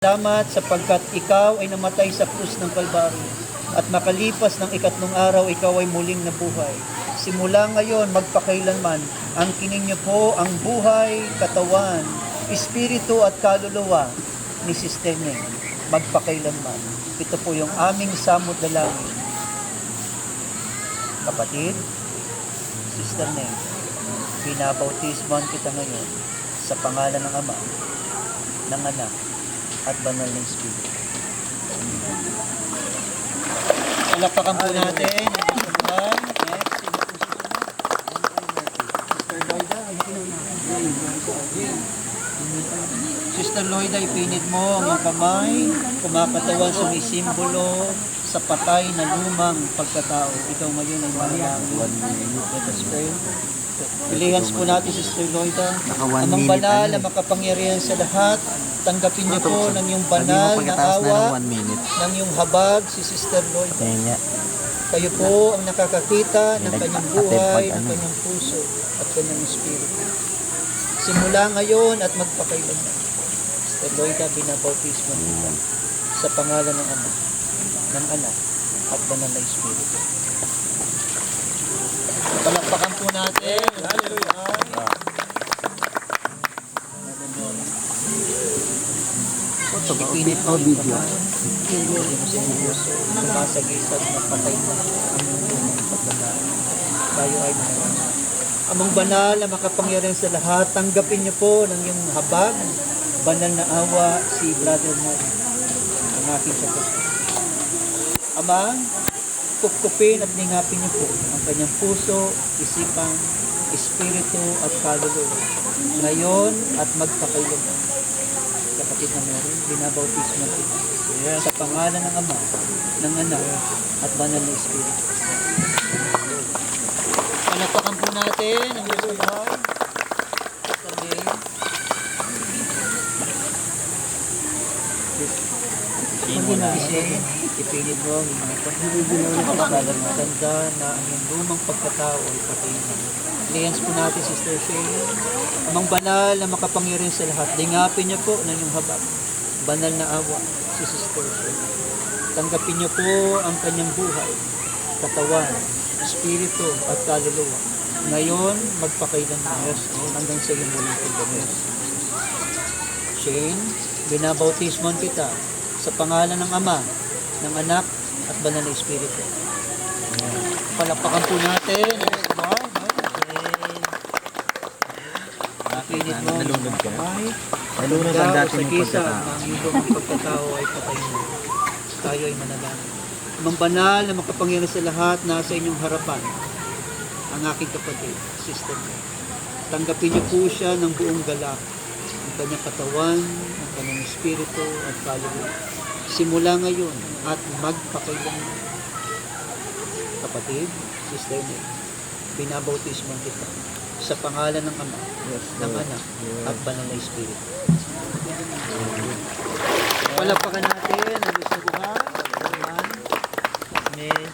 Salamat sapagkat ikaw ay namatay sa krus ng Kalbaryo at makalipas ng ikatlong araw, ikaw ay muling nabuhay. Simula ngayon, magpakailanman, ang kinin niyo po ang buhay, katawan, espiritu at kaluluwa ni Sister Neng. Magpakailanman. Ito po yung aming samot dalangin. Kapatid, Sister Neng, pinabautismoan kita ngayon sa pangalan ng Ama, ng Anak, at banal ng Espiritu. Palakpakan po natin ang kasaluhan. Next, sino po susunod? Sister Loida, ipinit mo ang iyong kamay, kumakatawan sa may simbolo sa patay na lumang pagkatao. Ikaw ngayon ay manalangin. Let us pray. Ilihans po natin, Sister Loida, amang banal na makapangyarihan sa lahat, tanggapin niyo po ng iyong banal na awa, ng iyong habag, si Sister Loida. Kayo po ang nakakakita ng kanyang buhay, ng kanyang puso, at kanyang espiritu. Simula ngayon at magpakailanman. Sister Loida, binabautismo nila sa pangalan ng Ama, ng Anak, at banal na Espiritu. Palakpakan po natin. Hallelujah. Ipinit mo ang kamay. Hindi mo sa iyong puso. Sumasagisag na patay na ang lumang pagkatao. Tayo ay manalangin. Amang banal na makapangyarihan sa lahat, tanggapin niyo po ng iyong habag, banal na awa, si Brother Mo, ang aking kapatid. Ama, kupkupin at ningapin niyo po ang kanyang puso, isipan, espiritu at kaluluwa. Ngayon at magpakailanman. Kapatid na meron, binabautismo kita. Sa pangalan ng Ama, ng Anak, at banal na Espiritu. Palakpakan po natin ang Diyos buhay. Sabi, Pag-inagising, ipinit mo ang inyong maganda na ang iyong lumang pagkatao ay patay na. Lihans po natin, Sister Shane. Amang banal na makapangyarihan sa lahat, dingapin niyo po ng iyong habag. Banal na awa, si Sister Shane. Tanggapin niyo po ang kanyang buhay, katawan, espiritu at kaluluwa. Ngayon, magpakailanman hanggang sa iyong muling pagdating. Shane, binabautismoan kita sa pangalan ng Ama, ng Anak, at banal na Espiritu. Palakpakan po natin. Pinit mo ang kamay. Nalunod ang dati sa ng kisa, pagkatao. ang iyong pagkatao ay patay na. Tayo ay manalangin. Amang banal na makapangyarihan sa lahat, nasa inyong harapan ang aking kapatid, Sister Mo. Tanggapin niyo po siya ng buong galak, ang kanyang katawan, ang kanyang espiritu at kaluluwa. Simula ngayon at magpakailanman. Kapatid, Sister Mo, binabautismo kita sa pangalan ng Ama, ng Anak, at banal na Espiritu. Palakpakan natin ang Diyos na buhay. Amen.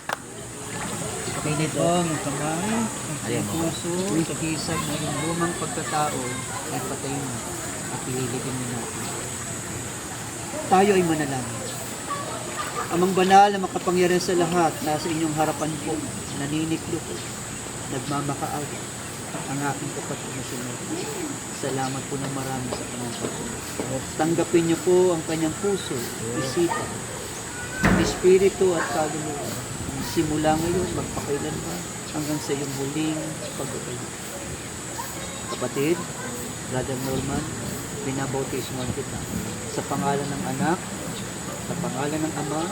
Pinit mo ang kamay, ang puso, sa kisag na yung lumang pagkatao ay patay na at ililibing na natin. Tayo ay manalangin. Amang banal na makapangyarihan sa lahat, nasa inyong harapan po, naniniklo po, nagmamakaawa ang aking kapatid na sinod. Salamat po ng marami sa kanyang pagsunod. Tanggapin niyo po ang kanyang puso, isipan, espiritu at kaluluwa. Simula ngayon, magpakailanman hanggang sa iyong huling pagdating. Kapatid, Brother Norman, binabautismoan kita sa pangalan ng Anak, sa pangalan ng Ama,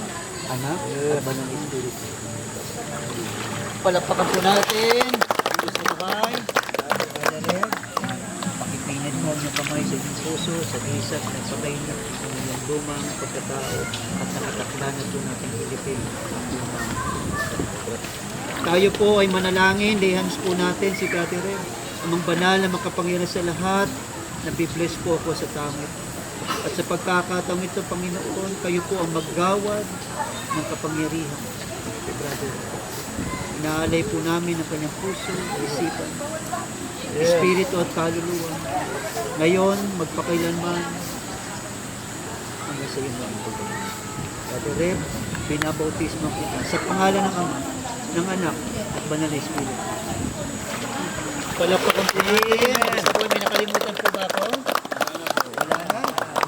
Anak, at banal na Espiritu. Palakpakan po natin ang Diyos na buhay. Pakipinit mo ang iyong kamay sa iyong puso, sa isat na patay na ang iyong lumang pagkatao at nakataklanat po natin ilipin ang lumang. Tayo po ay manalangin, lihans po natin si Catherine. Amang banal na makapangyarihan sa lahat, nabibless po ako sa tangit. At sa pagkakataong ito, Panginoon, kayo po ang maggawad ng kapangyarihan. Brother, inaalay po namin ang kanyang puso, isipan, espiritu at kaluluwa. Ngayon, magpakailanman, hanggang sa iyo ng tubig. Father Reb, binabautismo kita sa pangalan ng Ama, ng Anak, at Banal na Espiritu. Palakpakan po natin. May nakalimutan po ba ako? Wala na.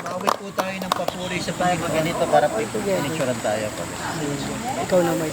Mawit po tayo ng papuri sa Panginoon. Ganito para po ito, pinicturean tayo. Ikaw na may